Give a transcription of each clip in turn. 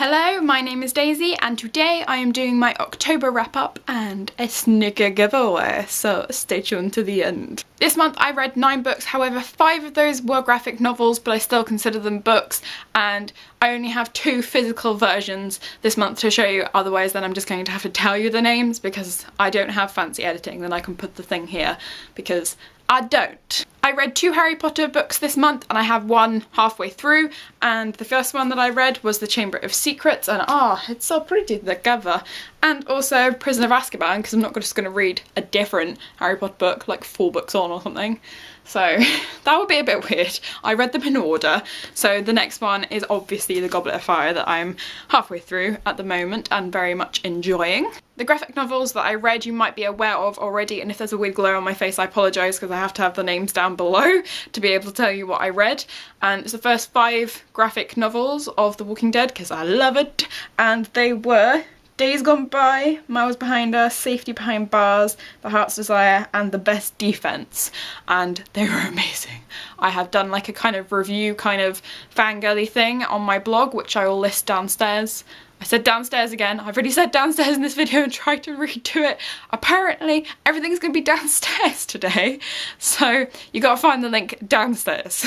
Hello, my name is Daisy and today I am doing my October wrap up and a sneaker giveaway, so stay tuned to the end. This month I read 9 books, however 5 of those were graphic novels, but I still consider them books, and I only have 2 physical versions this month to show you, otherwise then I'm just going to have to tell you the names because I don't have fancy editing. Then I can put the thing here because I don't. I read 2 Harry Potter books this month and I have one halfway through, and the first one that I read was The Chamber of Secrets, and it's so pretty, the cover. And also Prisoner of Azkaban, because I'm not just going to read a different Harry Potter book like 4 books on or something. So that would be a bit weird. I read them in order. So the next one is obviously The Goblet of Fire that I'm halfway through at the moment and very much enjoying. The graphic novels that I read you might be aware of already, and if there's a weird glare on my face I apologise because I have to have the names down below to be able to tell you what I read. And it's the first 5 graphic novels of The Walking Dead because I love it, and they were Days Gone By, Miles Behind Us, Safety Behind Bars, The Heart's Desire, and The Best Defense, and they were amazing. I have done like a kind of review, kind of fangirly thing on my blog, which I will list downstairs. I said downstairs again. I've already said downstairs in this video and tried to redo it. Apparently everything's gonna be downstairs today, so you gotta find the link downstairs.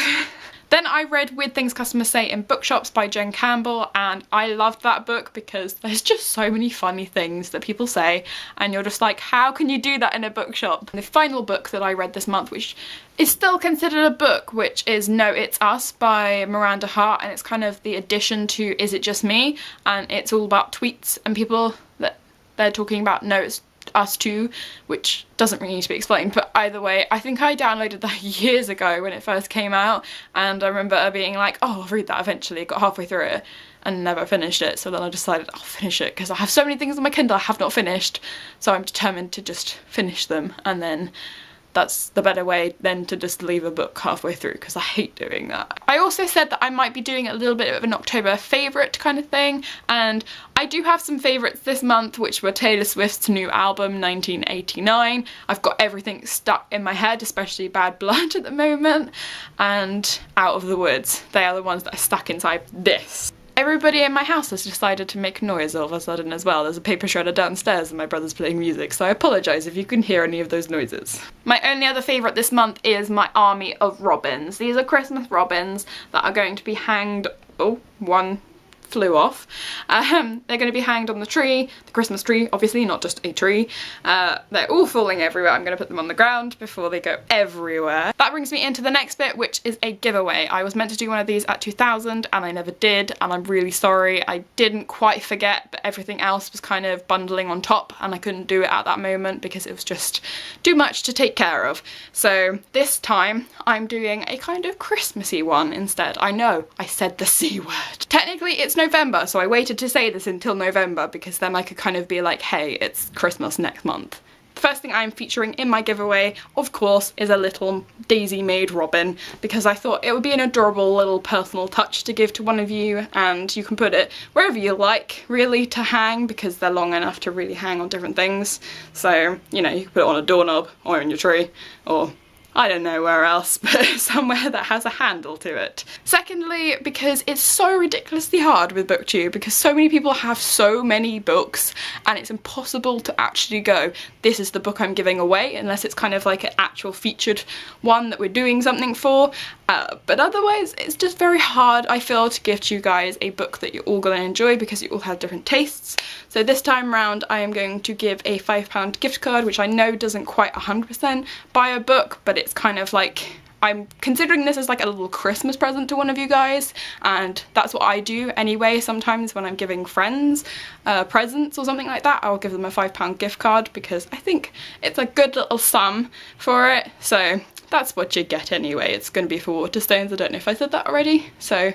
Then I read Weird Things Customers Say in Bookshops by Jen Campbell, and I loved that book because there's just so many funny things that people say and you're just like, how can you do that in a bookshop? And the final book that I read this month, which is still considered a book, which is No It's Us by Miranda Hart, and it's kind of the addition to Is It Just Me? And it's all about tweets and people that they're talking about No It's Us too, which doesn't really need to be explained, but either way, I think I downloaded that years ago when it first came out, and I remember being like, oh, I'll read that eventually, got halfway through it and never finished it, so then I decided I'll finish it because I have so many things on my Kindle I have not finished, so I'm determined to just finish them, and then that's the better way than to just leave a book halfway through because I hate doing that. I also said that I might be doing a little bit of an October favourite kind of thing, and I do have some favourites this month, which were Taylor Swift's new album 1989. I've got everything stuck in my head, especially Bad Blood at the moment, and Out of the Woods. They are the ones that are stuck inside this. Everybody in my house has decided to make noise all of a sudden as well. There's a paper shredder downstairs and my brother's playing music, so I apologise if you can hear any of those noises. My only other favourite this month is my army of robins. These are Christmas robins that are going to be hanged. Oh, one flew off. They're going to be hanged on the tree, the Christmas tree, obviously, not just a tree. They're all falling everywhere. I'm going to put them on the ground before they go everywhere. That brings me into the next bit, which is a giveaway. I was meant to do one of these at 2000 and I never did, and I'm really sorry. I didn't quite forget, but everything else was kind of bundling on top and I couldn't do it at that moment because it was just too much to take care of. So this time I'm doing a kind of Christmassy one instead. I know, I said the C word. Technically it's November, so I waited to say this until November because then I could kind of be like, hey, it's Christmas next month. The first thing I'm featuring in my giveaway, of course, is a little Daisy-made robin because I thought it would be an adorable little personal touch to give to one of you, and you can put it wherever you like, really, to hang because they're long enough to really hang on different things. So, you know, you can put it on a doorknob or in your tree or I don't know where else, but somewhere that has a handle to it. Secondly, because it's so ridiculously hard with BookTube because so many people have so many books and it's impossible to actually go, this is the book I'm giving away, unless it's kind of like an actual featured one that we're doing something for. But otherwise, it's just very hard, I feel, to give to you guys a book that you're all going to enjoy because you all have different tastes. So this time round, I am going to give a £5 gift card, which I know doesn't quite 100% buy a book, but it's kind of like, I'm considering this as like a little Christmas present to one of you guys, and that's what I do anyway. Sometimes when I'm giving friends presents or something like that, I'll give them a £5 gift card because I think it's a good little sum for it. So that's what you get anyway. It's going to be for Waterstones. I don't know if I said that already. So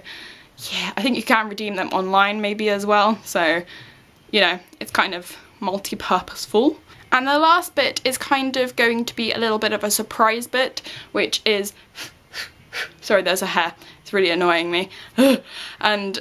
yeah, I think you can redeem them online maybe as well. So, you know, it's kind of multi-purposeful. And the last bit is kind of going to be a little bit of a surprise bit, which is, sorry, there's a hair, it's really annoying me, and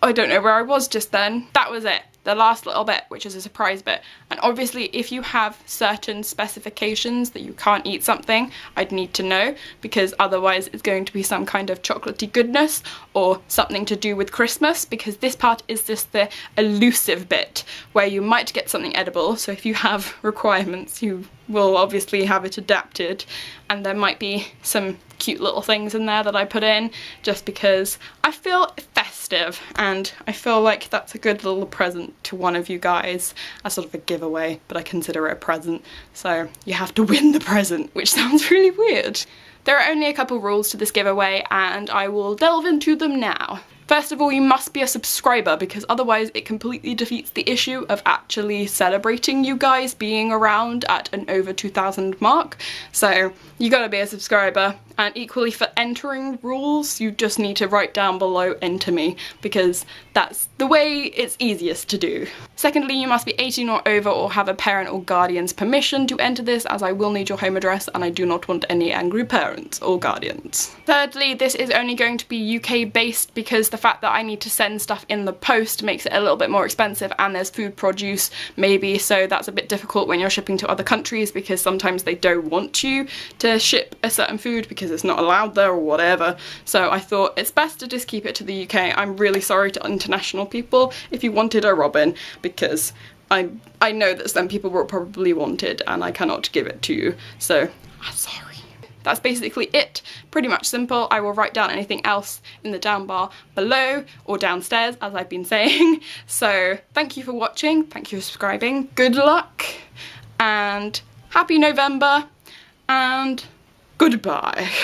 I don't know where I was just then. That was it. the last little bit, which is a surprise bit. And obviously if you have certain specifications that you can't eat something, I'd need to know, because otherwise it's going to be some kind of chocolatey goodness or something to do with Christmas, because this part is just the elusive bit where you might get something edible. So if you have requirements, you will obviously have it adapted, and there might be some cute little things in there that I put in just because I feel festive and I feel like that's a good little present to one of you guys, as sort of a giveaway, but I consider it a present, so you have to win the present, which sounds really weird. There are only a couple rules to this giveaway and I will delve into them now. First of all, you must be a subscriber, because otherwise it completely defeats the issue of actually celebrating you guys being around at an over 2,000 mark. So you gotta be a subscriber. And equally for entering rules, you just need to write down below enter me, because that's the way it's easiest to do. Secondly, you must be 18 or over or have a parent or guardian's permission to enter this, as I will need your home address and I do not want any angry parents or guardians. Thirdly, this is only going to be UK based, because the fact that I need to send stuff in the post makes it a little bit more expensive, and there's food produce maybe, so that's a bit difficult when you're shipping to other countries, because sometimes they don't want you to ship a certain food because it's not allowed there or whatever. So I thought it's best to just keep it to the UK. I'm really sorry to international people if you wanted a robin, because I know that some people will probably want it and I cannot give it to you, so I'm sorry. That's basically it. Pretty much simple. I will write down anything else in the down bar below or downstairs, as I've been saying. So thank you for watching, thank you for subscribing, good luck, and happy November, and goodbye.